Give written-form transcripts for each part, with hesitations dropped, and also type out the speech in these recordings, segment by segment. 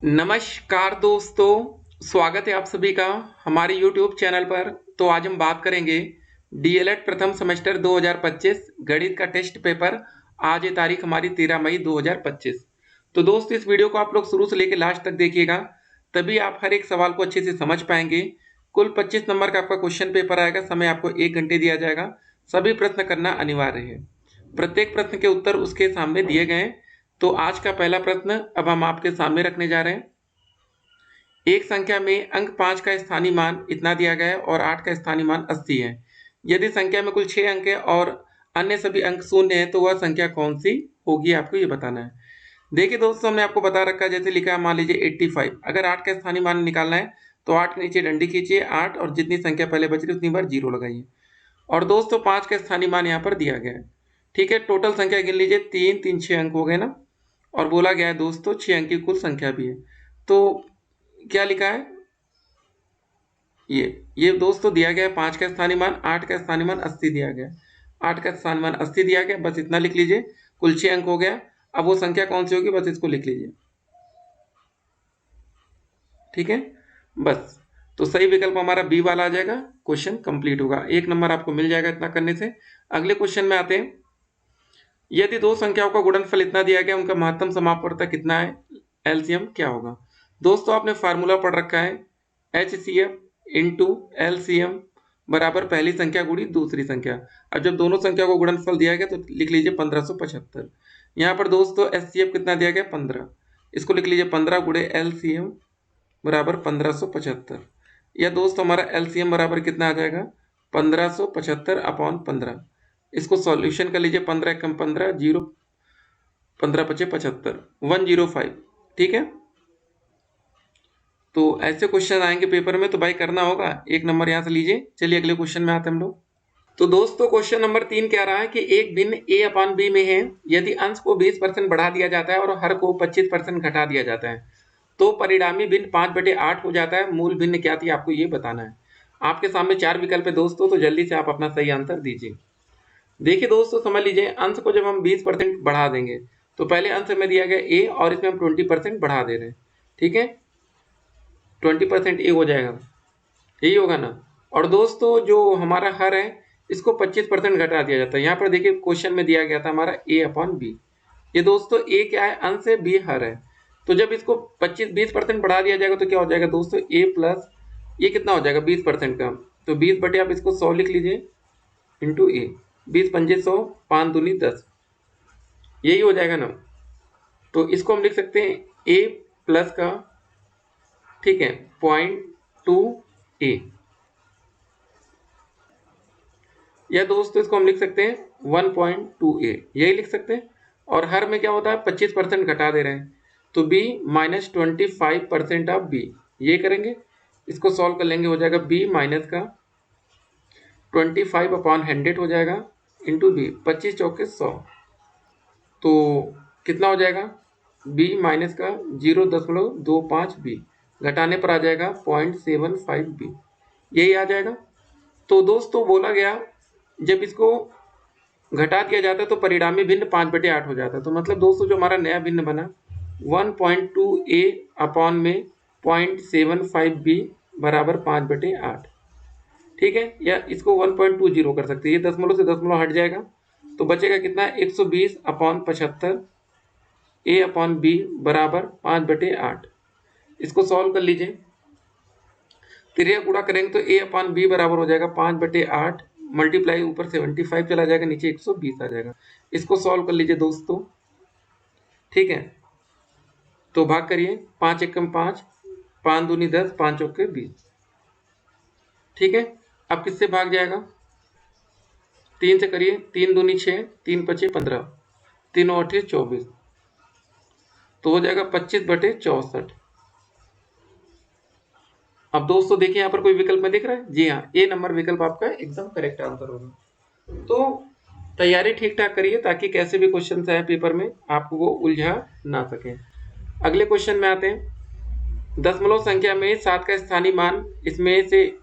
नमस्कार दोस्तों, स्वागत है आप सभी का हमारे YouTube चैनल पर। तो आज हम बात करेंगे डीएलएड प्रथम सेमेस्टर 2025 गणित का टेस्ट पेपर। आज ये तारीख हमारी 13 मई 2025। तो दोस्तों इस वीडियो को आप लोग शुरू से लेकर लास्ट तक देखिएगा, तभी आप हर एक सवाल को अच्छे से समझ पाएंगे। कुल 25 नंबर का आपका क्वेश्चन पेपर आएगा। समय आपको 1 घंटे दिया जाएगा। सभी प्रश्न करना अनिवार्य है। प्रत्येक प्रश्न के उत्तर उसके सामने दिए गए हैं। तो आज का पहला प्रश्न अब हम आपके सामने रखने जा रहे हैं। एक संख्या में अंक 5 का स्थानीय मान इतना दिया गया है और 8 का स्थानीय मान 80 है। यदि संख्या में कुल 6 अंक है और अन्य सभी अंक शून्य है तो वह संख्या कौन सी होगी, आपको ये बताना है। देखिए दोस्तों, हमने आपको बता रखा है, जैसे लिखा है मान लीजिए 85। अगर 8 का स्थानीय मान निकालना है तो 8 के नीचे डंडी खींचिए 8 और जितनी संख्या पहले बच रही उतनी बार 0 लगाइए। और दोस्तों 5 का स्थानीय मान यहाँ पर दिया गया है। ठीक है, टोटल संख्या गिन लीजिए, 3 3 6 अंक हो गए ना। और बोला गया है दोस्तों 6 अंक की कुल संख्या भी है। तो क्या लिखा है, ये दोस्तों दिया गया है 5 का स्थानीय मान, 8 का स्थानीय मान 80 दिया गया। 8 का स्थानीय मान 80 दिया गया, बस इतना लिख लीजिए। कुल 6 अंक हो गया। अब वो संख्या कौन सी होगी, बस इसको लिख लीजिए। ठीक है, बस। तो सही विकल्प हमारा बी वाला आ जाएगा। क्वेश्चन कंप्लीट होगा, 1 नंबर आपको मिल जाएगा इतना करने से। अगले क्वेश्चन में आते हैं। यदि दो संख्याओं का गुणनफल इतना दिया गया, उनका महत्तम समापवर्तक कितना है, एलसीएम क्या होगा। दोस्तों आपने फार्मूला पढ़ रखा है, HCF इंटू एलसीएम बराबर पहली संख्या गुणी दूसरी संख्या। अब जब दोनों संख्या को गुणनफल दिया गया तो लिख लीजिए 1575। यहाँ पर दोस्तों HCF कितना दिया गया, 15। इसको लिख लीजिए 15 गुणे एलसीएम बराबर 1575। या दोस्तों हमारा एलसीएम बराबर कितना आ जाएगा, 1575/15। इसको सॉल्यूशन कर लीजिए, 15 एकम 15, 0 15 पचे 75, 105। ठीक है, तो ऐसे क्वेश्चन आएंगे पेपर में, तो भाई करना होगा। 1 नंबर यहाँ से लीजिए। चलिए अगले क्वेश्चन में आते हैं हम लोग। तो दोस्तों क्वेश्चन नंबर 3 कह रहा है कि एक भिन्न a/b में है। यदि अंश को 20% बढ़ा दिया जाता है और हर को 25% घटा दिया जाता है तो परिणामी भिन्न 5/8 हो जाता है। मूल भिन्न क्या थी, आपको ये बताना है। आपके सामने 4 विकल्प है दोस्तों, तो जल्दी से आप अपना सही आंसर दीजिए। देखिए दोस्तों समझ लीजिए, अंश को जब हम 20% बढ़ा देंगे तो पहले अंश में दिया गया a और इसमें हम 20% बढ़ा दे रहे हैं। ठीक है, 20% a हो जाएगा, यही होगा ना। और दोस्तों जो हमारा हर है इसको 25% घटा दिया जाता है। यहाँ पर देखिए क्वेश्चन में दिया गया था हमारा a/b। ये दोस्तों a क्या है, अंश है, b हर है। तो जब इसको 20% बढ़ा दिया जाएगा तो क्या हो जाएगा दोस्तों, a प्लस ये कितना हो जाएगा 20% का, तो 20 बटे आप इसको 100 लिख लीजिए इंटू a। 20 पंजे 100, 5 दूनी 10, यही हो जाएगा ना। तो इसको हम लिख सकते हैं a प्लस का, ठीक है, 0.2a। या दोस्तों इसको हम लिख सकते हैं 1.2a, यही लिख सकते हैं। और हर में क्या होता है, 25% घटा दे रहे हैं, तो b माइनस 25% ऑफ b, ये करेंगे। इसको सॉल्व कर लेंगे, हो जाएगा b माइनस का 25/100 हो जाएगा इंटू b, 25 चौके 100। तो कितना हो जाएगा, b माइनस का 0.25b घटाने पर आ जाएगा 0.75b, यही आ जाएगा। तो दोस्तों बोला गया जब इसको घटा दिया जाता है तो परिणामी भिन्न 5/8 हो जाता है। तो मतलब दोस्तों जो हमारा नया भिन्न बना 1.2a अपॉन में 0.75b बराबर 5/8। ठीक है, या इसको 1.20 कर सकते हैं, ये दशमलव से दशमलव हट जाएगा तो बचेगा कितना, 120/75 a/b बराबर 5/8। इसको सॉल्व कर लीजिए, त्रिया गुणा करेंगे तो a/b बराबर हो जाएगा 5/8 मल्टीप्लाई ऊपर 75 चला जाएगा, नीचे 120 आ जाएगा। इसको सॉल्व कर लीजिए दोस्तों। ठीक है, तो भाग करिए, 5 एकम 5, 5 दूनी 10, 5 चौके 20। ठीक है, अब किससे भाग जाएगा, 3 से करिए, 3 दूनी 6, 3 पचे 15, 3 और 24, तो हो जाएगा 25/64। अब दोस्तों देखिए यहाँ पर कोई विकल्प में दिख रहा है, जी हाँ, ए नंबर विकल्प आपका एकदम करेक्ट आंसर होगा। तो तैयारी ठीक ठाक करिए ताकि कैसे भी क्वेश्चन आए पेपर में आपको वो उलझा ना सके। अगले क्वेश्चन में आते हैं। दशमलव संख्या में 7 का स्थानीय मान इसमें से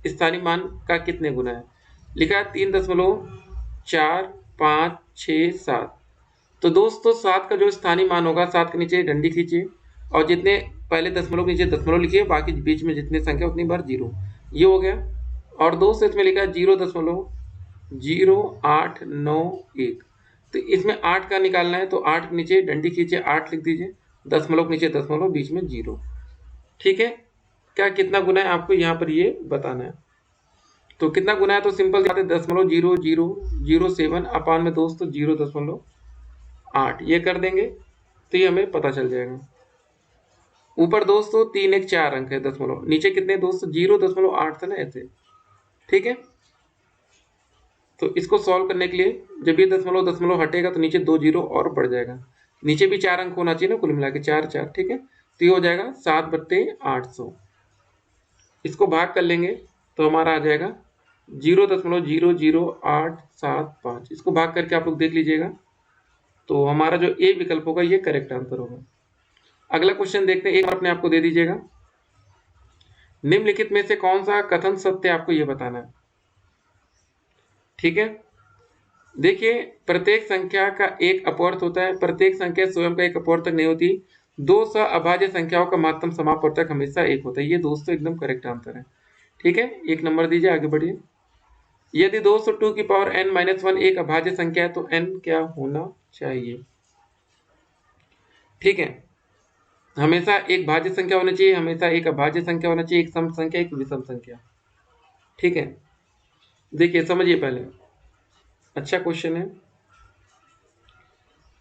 स्थानीय मान का कितने गुना है। लिखा है 3.45667। तो दोस्तों 7 का जो स्थानीय मान होगा, 7 के नीचे डंडी खींचिए और जितने पहले दशमलव नीचे दशमलव लिखिए, बाकी बीच में जितनी संख्या उतनी बार 0, ये हो गया। और दोस्तों इसमें लिखा है 0.0891, तो इसमें 8 का निकालना है, तो 8 नीचे डंडी खींचे 8 लिख दीजिए, दशमलव नीचे दशमलव, बीच में 0। ठीक है, क्या कितना गुना है आपको यहाँ पर ये बताना है। तो कितना गुना है, तो सिंपल बात है, 0.0007 अपान में दोस्तों 0.8 ये कर देंगे तो ये हमें पता चल जाएगा। ऊपर दोस्तों 3 1 4 अंक है दशमलव, नीचे कितने दोस्तों 0.8 था ना ऐसे। ठीक है, तो इसको सॉल्व करने के लिए जब ये दशमलव दशमलव हटेगा तो नीचे 2 0 और बढ़ जाएगा, नीचे भी 4 अंक होना चाहिए ना, कुल मिला के 4 4। ठीक है, तो ये हो जाएगा 7/800। इसको भाग कर लेंगे तो हमारा आ जाएगा 0.00875। इसको भाग करके आप लोग देख लीजिएगा, तो हमारा जो ए विकल्प होगा ये करेक्ट आंसर होगा। अगला क्वेश्चन देखते हैं, एक बार अपने आपको दे दीजिएगा। निम्नलिखित में से कौन सा कथन सत्य आपको ये बताना है। ठीक है, देखिए प्रत्येक संख्या का एक अपवर्त होता है, प्रत्येक संख्या स्वयं का एक अपवर्तक नहीं होती, दो अभाज्य संख्याओं का महत्तम समापवर्तक हमेशा एक होता है। ये दोस्तों एकदम करेक्ट आंसर है। ठीक है, 1 नंबर दीजिए, आगे बढ़िए। यदि दोस्तों 2n-1 एक अभाज्य संख्या है तो n क्या होना चाहिए। ठीक है, हमेशा एक भाज्य संख्या होनी चाहिए, हमेशा एक अभाज्य संख्या होना चाहिए, एक सम संख्या एक विषम संख्या। ठीक है, देखिए समझिए पहले, अच्छा क्वेश्चन है।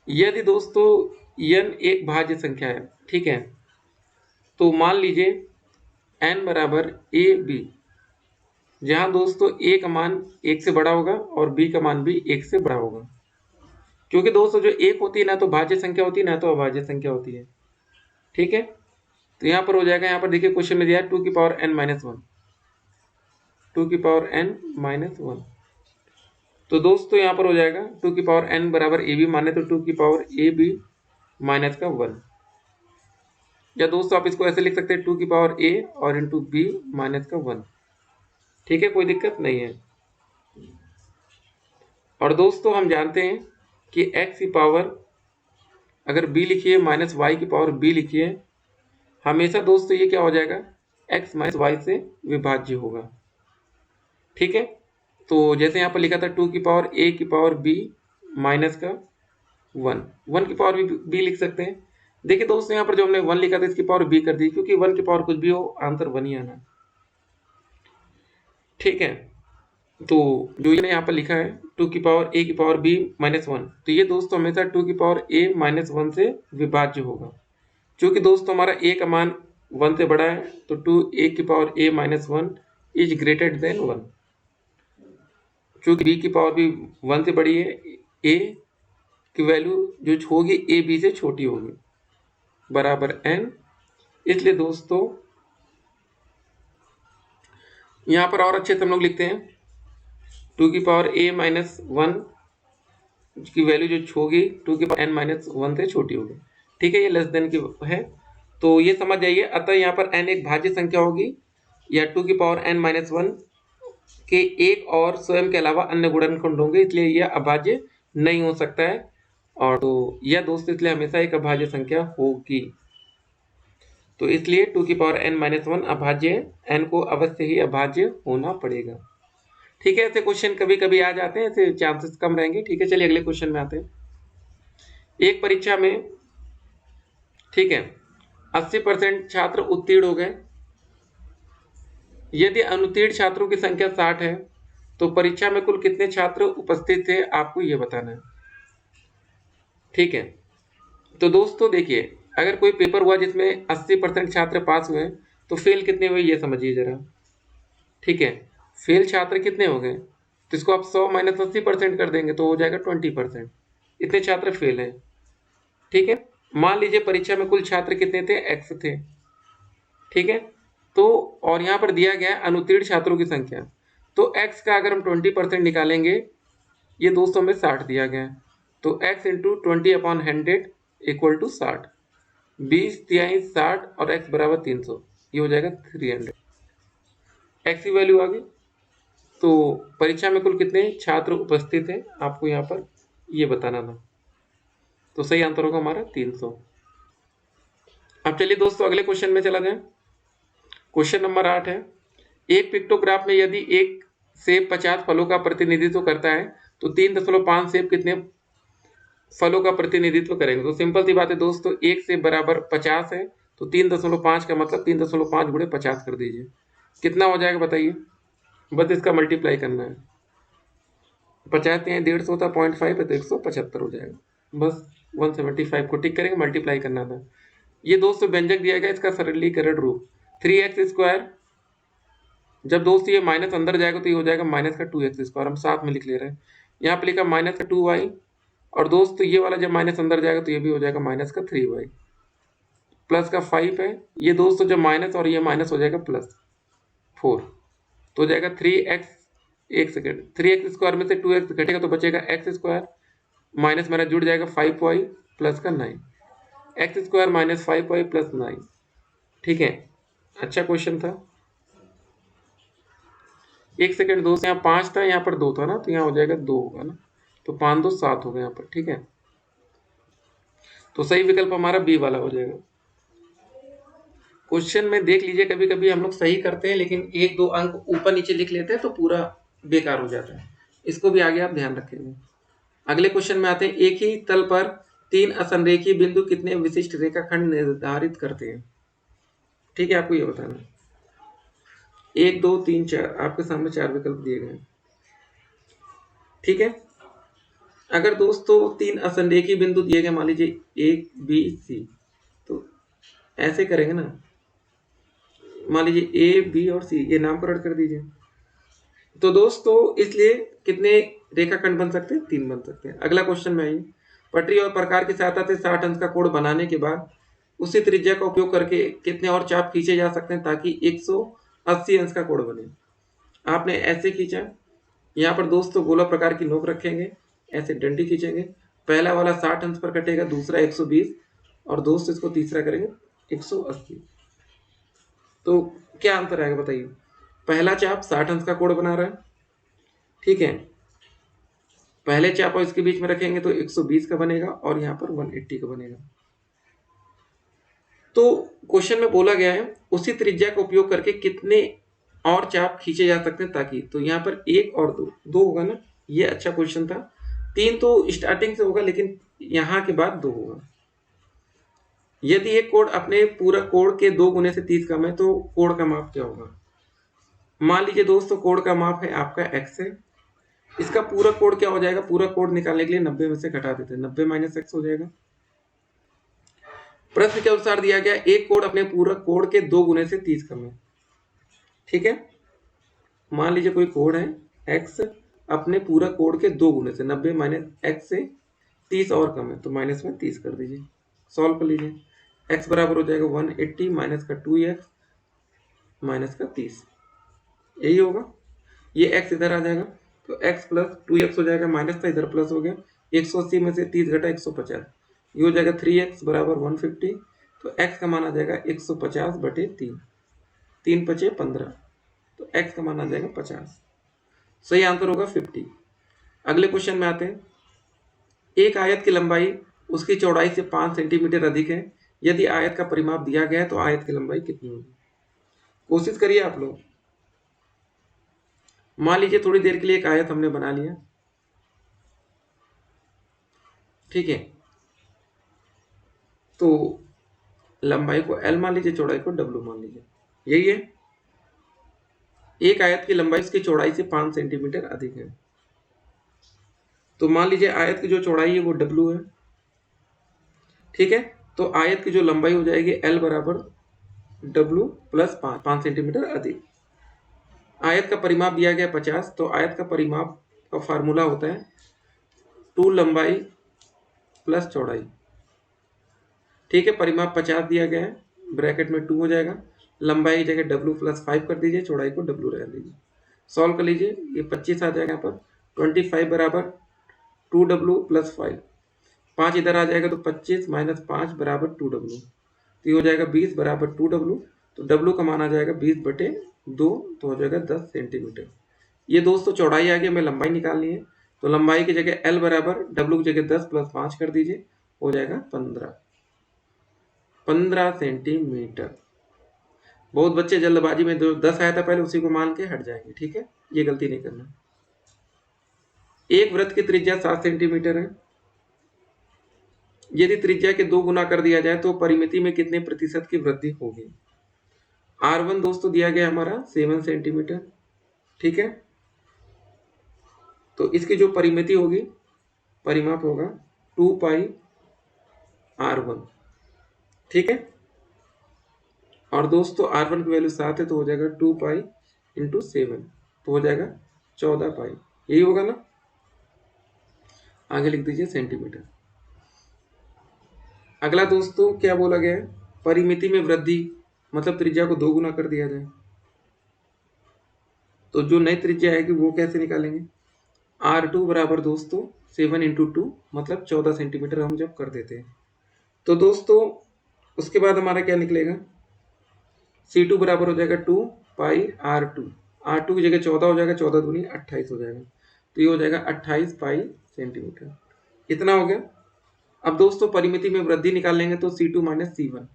यदि दोस्तों n एक भाज्य संख्या है, ठीक है, तो मान लीजिए n बराबर a b, जहां दोस्तों a का मान 1 से बड़ा होगा और b का मान भी 1 से बड़ा होगा, क्योंकि दोस्तों जो 1 होती है ना तो भाज्य संख्या होती है ना तो अभाज्य संख्या होती है। ठीक है, तो यहाँ पर हो जाएगा, यहाँ पर देखिए क्वेश्चन में दिया है 2n-1, 2n-1, तो दोस्तों यहाँ पर हो जाएगा 2n बराबर ab माने तो 2ab माइनस का 1, या दोस्तों आप इसको ऐसे लिख सकते हैं 2a और इंटू b माइनस का 1। ठीक है, कोई दिक्कत नहीं है। और दोस्तों हम जानते हैं कि x की पावर अगर b लिखिए माइनस y की पावर b लिखिए, हमेशा दोस्तों ये क्या हो जाएगा, x माइनस y से विभाज्य होगा। ठीक है, तो जैसे यहाँ पर लिखा था 2 की पावर a की पावर b माइनस का 1, 1 की पावर b लिख सकते हैं। देखिए दोस्तों यहाँ पर जो हमने 1 लिखा था इसकी पावर b कर दी, क्योंकि 1 की पावर कुछ भी हो आंसर 1 ही आना। ठीक है, तो जो ये यहाँ पर लिखा है 2 की पावर a की पावर b माइनस 1, तो ये दोस्तों हमेशा 2 की पावर a माइनस 1 से विभाज्य होगा। क्योंकि दोस्तों हमारा a का मान 1 से बड़ा है तो 2a की power a minus 1 is greater than 1। चूंकि b की पावर भी 1 से बड़ी है, a की वैल्यू जो होगी a b से छोटी होगी, बराबर n। इसलिए दोस्तों यहाँ पर और अच्छे से हम लोग लिखते हैं 2 की पावर a माइनस 1 की वैल्यू जो होगी 2 की पावर n माइनस 1 से छोटी होगी। ठीक है, ये लेस देन की है, तो ये समझ जाइए। अतः यहाँ पर n एक भाज्य संख्या होगी, या 2 की पावर n माइनस 1 के एक और स्वयं के अलावा अन्य गुणनखंड होंगे, इसलिए यह अभाज्य नहीं हो सकता है। और तो यह दोस्तों इसलिए हमेशा एक अभाज्य संख्या होगी, तो इसलिए 2 की पावर n माइनस 1 अभाज्य है, n को अवश्य ही अभाज्य होना पड़ेगा। ठीक है, ऐसे क्वेश्चन कभी कभी आ जाते हैं, ऐसे चांसेस कम रहेंगे। ठीक है, चलिए अगले क्वेश्चन में आते हैं। एक परीक्षा में, ठीक है, 80% छात्र उत्तीर्ण हो गए। यदि अनुत्तीर्ण छात्रों की संख्या 60 है तो परीक्षा में कुल कितने छात्र उपस्थित थे, आपको यह बताना है। ठीक है, तो दोस्तों देखिए, अगर कोई पेपर हुआ जिसमें 80% छात्र पास हुए तो फेल कितने हुए ये समझिए जरा। ठीक है, फेल छात्र कितने हो गए, तो इसको आप 100 माइनस 80% कर देंगे तो हो जाएगा 20%, इतने छात्र फेल है। ठीक है, मान लीजिए परीक्षा में कुल छात्र कितने थे, x थे। ठीक है, तो और यहाँ पर दिया गया अनुत्तीर्ण छात्रों की संख्या, तो x का अगर हम 20% निकालेंगे, ये दोस्तों में 60 दिया गया है, तो x इंटू 20/100 इक्वल टू 60, 20 तिहाई 60 और x बराबर 300, ये हो जाएगा 300। x की वैल्यू आ गई। तो परीक्षा में कुल कितने छात्र उपस्थित हैं आपको यहाँ पर ये बताना था, तो सही आंसर होगा हमारा 300। अब चलिए दोस्तों अगले क्वेश्चन में चला जाए। क्वेश्चन नंबर 8 है, एक पिक्टोग्राफ में यदि एक सेब 50 फलों का प्रतिनिधित्व करता है तो 3.5 सेब कितने फलों का प्रतिनिधित्व करेंगे। तो सिंपल सी बात है दोस्तों, एक सेब बराबर 50 है तो 3.5 का मतलब 3.5 गुणे 50 कर दीजिए, कितना हो जाएगा बताइए। बस इसका मल्टीप्लाई करना है, 50 यहाँ 150 होता 0.5 है तो 175 हो जाएगा। बस 175 को टिक करेंगे, मल्टीप्लाई करना था। ये दोस्तों व्यंजक दिया गया, इसका सरलीकरण रूप 3x²। जब दोस्तों ये माइनस अंदर जाएगा तो ये हो जाएगा माइनस का 2x², हम साथ में लिख ले रहे हैं। यहाँ पे लिखा माइनस का 2y, और दोस्तों ये वाला जब माइनस अंदर जाएगा तो ये भी हो जाएगा माइनस का 3y, प्लस का 5 है। ये दोस्तों जब माइनस और ये माइनस हो जाएगा प्लस 4, तो हो जाएगा 3x। एक सेकेंड, 3x² में से 2x घटेगा तो बचेगा x², माइनस माइनस जुड़ जाएगा 5y प्लस का 9, x² माइनस 5y प्लस 9। ठीक है, अच्छा क्वेश्चन था। एक सेकेंड दोस्त, यहाँ 5 था यहाँ पर 2 था ना, तो यहाँ हो जाएगा 2 होगा ना, तो 5 2 7 हो गया यहाँ पर। ठीक है, तो सही विकल्प हमारा बी वाला हो जाएगा। क्वेश्चन में देख लीजिए, कभी कभी हम लोग सही करते हैं लेकिन 1 2 अंक ऊपर नीचे लिख लेते हैं तो पूरा बेकार हो जाता है, इसको भी आगे आप ध्यान रखेंगे। अगले क्वेश्चन में आते हैं, एक ही तल पर 3 असंरेखीय बिंदु कितने विशिष्ट रेखाखंड निर्धारित करते हैं। ठीक है, आपको ये बताना है। 1 2 3 4 आपके सामने 4 विकल्प दिए गए हैं। ठीक है, अगर दोस्तों 3 असंरेखीय बिंदु दिए गए, मान लीजिए ए बी सी, तो ऐसे करेंगे ना, मान लीजिए ए बी और सी, ये नामकरण कर दीजिए। तो दोस्तों इसलिए कितने रेखाखंड बन सकते हैं, 3 बन सकते हैं। अगला क्वेश्चन में आइए, पटरी और प्रकार की सहायता से 60 अंश का कोण बनाने के बाद उसी त्रिज्या का उपयोग करके कितने और चाप खींचे जा सकते हैं ताकि 180 अंश का कोण बने। आपने ऐसे खींचा, यहाँ पर दोस्तों गोला प्रकार की नोक रखेंगे, ऐसे डंडी खींचेंगे, पहला वाला 60 अंश पर कटेगा, दूसरा 120, और दोस्त इसको तीसरा करेंगे 180। तो क्या अंतर आएगा बताइए। पहला चाप 60 अंश का कोण बना रहा है, ठीक है, पहले चाप और इसके बीच में रखेंगे तो 120 का बनेगा और यहाँ पर 180 का बनेगा। तो क्वेश्चन में बोला गया है उसी त्रिज्या का उपयोग करके कितने और चाप खींचे जा सकते हैं ताकि, तो यहाँ पर 1 और 2, 2 होगा ना, ये अच्छा क्वेश्चन था। 3 तो स्टार्टिंग से होगा लेकिन यहाँ के बाद 2 होगा। यदि एक कोण अपने पूरा कोण के 2 गुने से 30 कम है तो कोण का माप क्या होगा। मान लीजिए दोस्तों कोण का माप है आपका x है, इसका पूरा कोण क्या हो जाएगा, पूरा कोण निकालने के लिए 90 में से घटा देते हैं, 90 माइनस x हो जाएगा। प्रश्न के अनुसार दिया गया एक कोण अपने पूरा कोण के 2 गुने से 30 कम है। ठीक है, मान लीजिए कोई कोण है x अपने पूरा कोण के 2 गुने से, 90 माइनस x से 30 और कम है तो माइनस में 30 कर दीजिए, सॉल्व कर लीजिए। x बराबर हो जाएगा 180 माइनस का 2x माइनस का 30, यही होगा। ये x इधर आ जाएगा तो x प्लस 2x हो जाएगा, माइनस था इधर प्लस हो गया, 180 में से 30 घटा 150, ये हो जाएगा 3x बराबर 150। तो x का मान आ जाएगा 150 बटे 3, 3 पचे 15, तो x का मान आ जाएगा 50। सही आंसर होगा 50। अगले क्वेश्चन में आते हैं, एक आयत की लंबाई उसकी चौड़ाई से 5 सेंटीमीटर अधिक है, यदि आयत का परिमाप दिया गया है तो आयत की लंबाई कितनी होगी। कोशिश करिए आप लोग। मान लीजिए थोड़ी देर के लिए एक आयत हमने बना लिया, ठीक है, तो लंबाई को L मान लीजिए, चौड़ाई को W मान लीजिए, यही है। एक आयत की लंबाई उसकी चौड़ाई से 5 सेंटीमीटर अधिक है, तो मान लीजिए आयत की जो चौड़ाई है वो W है, ठीक है, तो आयत की जो लंबाई हो जाएगी L बराबर W प्लस 5 सेंटीमीटर अधिक। आयत का परिमाप दिया गया 50, तो आयत का परिमाप का फार्मूला होता है 2 लंबाई प्लस चौड़ाई। ठीक है, परिमाप 50 दिया गया है, ब्रैकेट में 2 हो जाएगा, लंबाई की जगह W प्लस 5 कर दीजिए, चौड़ाई को W रह दीजिए, सॉल्व कर लीजिए, ये 25 आ जाएगा। यहाँ पर 25 बराबर 2W प्लस 5, 5 इधर आ जाएगा तो 25 माइनस 5 बराबर 2W, तो ये हो जाएगा 20 बराबर 2W, तो W का मान आ जाएगा 20 बटे 2, तो हो जाएगा 10 सेंटीमीटर। ये दोस्तों चौड़ाई आ गई, हमें लंबाई निकालनी है, तो लंबाई की जगह L बराबर W की जगह 10 प्लस 5 कर दीजिए, हो जाएगा 15। 15 सेंटीमीटर। बहुत बच्चे जल्दबाजी में जो 10 आया था पहले उसी को मान के हट जाएंगे, ठीक है, ये गलती नहीं करना। एक वृत्त की त्रिज्या 7 सेंटीमीटर है। यदि त्रिज्या के 2 गुना कर दिया जाए तो परिमिति में कितने प्रतिशत की वृद्धि होगी? R1 दोस्तों दिया गया हमारा 7 सेंटीमीटर, ठीक है। तो इसकी जो परिमिति होगी, परिमाप होगा 2 पाई R1, ठीक है। और दोस्तों R1 की वैल्यू 7 है तो हो जाएगा 2 पाई इंटू 7, तो हो जाएगा 14 पाई, यही होगा ना। आगे लिख दीजिए सेंटीमीटर। अगला दोस्तों क्या बोला गया है? परिमिति में वृद्धि, मतलब त्रिज्या को 2 गुना कर दिया जाए। तो जो नई त्रिज्या आएगी वो कैसे निकालेंगे? R2 बराबर दोस्तों 7 इंटू 2 मतलब 14 सेंटीमीटर हम जब कर देते हैं तो दोस्तों उसके बाद हमारा क्या निकलेगा? C2 बराबर हो जाएगा 2 पाई R2। R2 की जगह 14 हो जाएगा, 14 दूनी 28 हो जाएगा, तो ये हो जाएगा 28 पाई सेंटीमीटर। इतना हो गया। अब दोस्तों परिमिति में वृद्धि निकाल लेंगे तो C2 माइनस C1,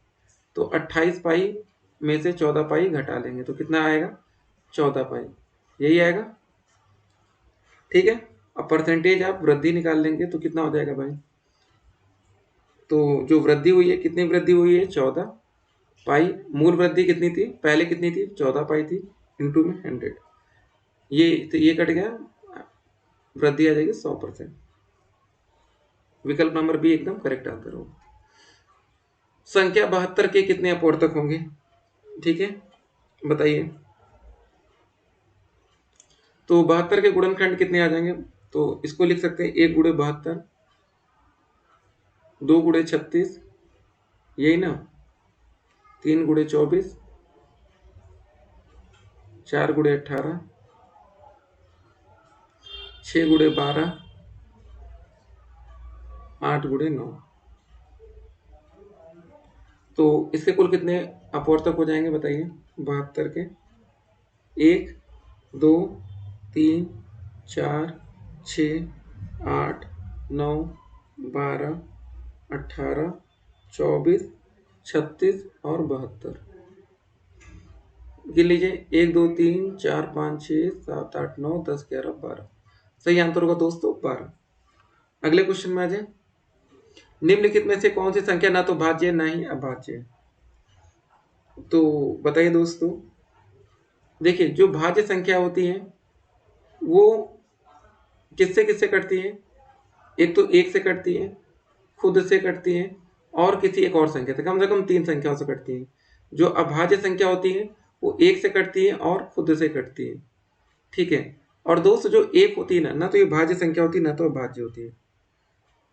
तो 28 पाई में से 14 पाई घटा लेंगे तो कितना आएगा? 14 पाई, यही आएगा, ठीक है। अब परसेंटेज आप वृद्धि निकाल लेंगे तो कितना हो जाएगा भाई? तो जो वृद्धि हुई है, कितनी वृद्धि हुई है? 14 पाई। मूल वृद्धि कितनी थी? पहले कितनी थी? 14 पाई थी, इंटू में 100, ये कट गया, वृद्धि आ जाएगी 100%। विकल्प नंबर बी एकदम करेक्ट आंसर होगा। संख्या 72 के कितने अपवर्तक होंगे? ठीक है, बताइए। तो 72 के गुणनखंड कितने आ जाएंगे? तो इसको लिख सकते हैं 1 गुणे 72, 2 गुणे 36, यही ना, 3 गुणे 24, 4 गुणे 18, 6 गुणे 12, 8 गुणे 9। तो इसके कुल कितने अपवर्तक हो जाएंगे बताइए 72 के? 1, 2, 3, 4, 6, 8, 9, 12, 18, 24, 36 और 72। गिन लीजिए 1, 2, 3, 4, 5, 6, 7, 8, 9, 10, 11, 12। सही आंसर होगा दोस्तों 12। अगले क्वेश्चन में आ जाए। निम्नलिखित में से कौन सी संख्या ना तो भाज्य ना ही अभाज्य है? तो बताइए दोस्तों। देखिए जो भाज्य संख्या होती है वो किससे किससे कटती है? एक तो 1 से कटती है, खुद से कटती है और किसी एक और संख्या से, कम से कम 3 संख्याओं से कटती है। जो अभाज्य संख्या होती है वो 1 से कटती है और खुद से कटती है, ठीक है। और दोस्तों जो 1 होती है ना तो ये भाज्य संख्या होती है ना तो अभाज्य होती है,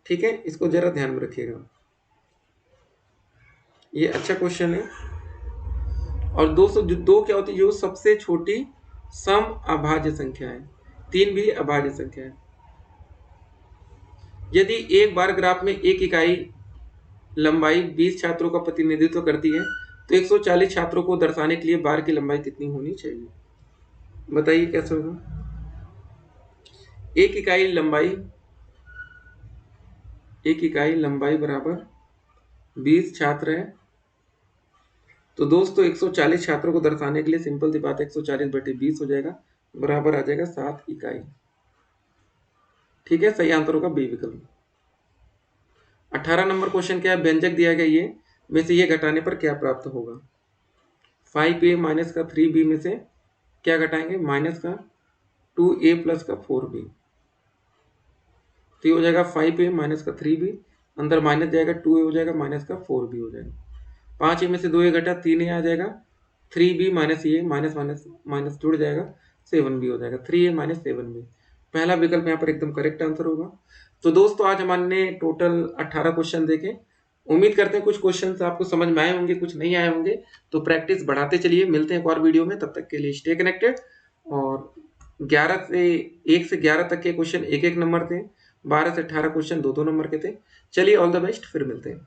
ठीक है। इसको जरा ध्यान में रखिएगा, ये अच्छा क्वेश्चन है। और दोस्तों जो 2 क्या होती है? जो सबसे छोटी सम अभाज्य संख्या है। 3 भी अभाज्य संख्या है। यदि एक बार ग्राफ में एक इकाई लंबाई 20 छात्रों का प्रतिनिधित्व करती है तो 140 छात्रों को दर्शाने के लिए बार की लंबाई कितनी होनी चाहिए? बताइए कैसे होगा? एक इकाई लंबाई बराबर 20 छात्र है। तो दोस्तों 140 छात्रों को दर्शाने के लिए सिंपल सी बात है, 140/20 हो जाएगा, बराबर आ जाएगा 7 इकाई, ठीक है। सही आंसर होगा बी विकल्प। 18 नंबर क्वेश्चन क्या है? व्यंजक दिया गया ये में से ये घटाने पर क्या प्राप्त होगा? 5a माइनस का 3b में से क्या घटाएंगे? माइनस का 2a प्लस का 4b, तो ये हो जाएगा 5a माइनस का 3b, अंदर माइनस जाएगा 2a हो जाएगा, माइनस का 4b हो जाएगा। 5a में से 2a घटा 3a आ जाएगा, 3b माइनस ये माइनस माइनस माइनस जुड़ जाएगा, 7b हो जाएगा, 3a माइनस 7b। पहला विकल्प यहाँ पर एकदम करेक्ट आंसर होगा। तो दोस्तों आज हमने टोटल 18 क्वेश्चन देखे। उम्मीद करते हैं कुछ क्वेश्चन आपको समझ में आए होंगे, कुछ नहीं आए होंगे, तो प्रैक्टिस बढ़ाते चलिए। मिलते हैं एक और वीडियो में, तब तक के लिए स्टे कनेक्टेड। और 1 से 11 तक के क्वेश्चन 1-1 नंबर थे, 12 से 18 क्वेश्चन 2-2 नंबर के थे। चलिए ऑल द बेस्ट, फिर मिलते हैं।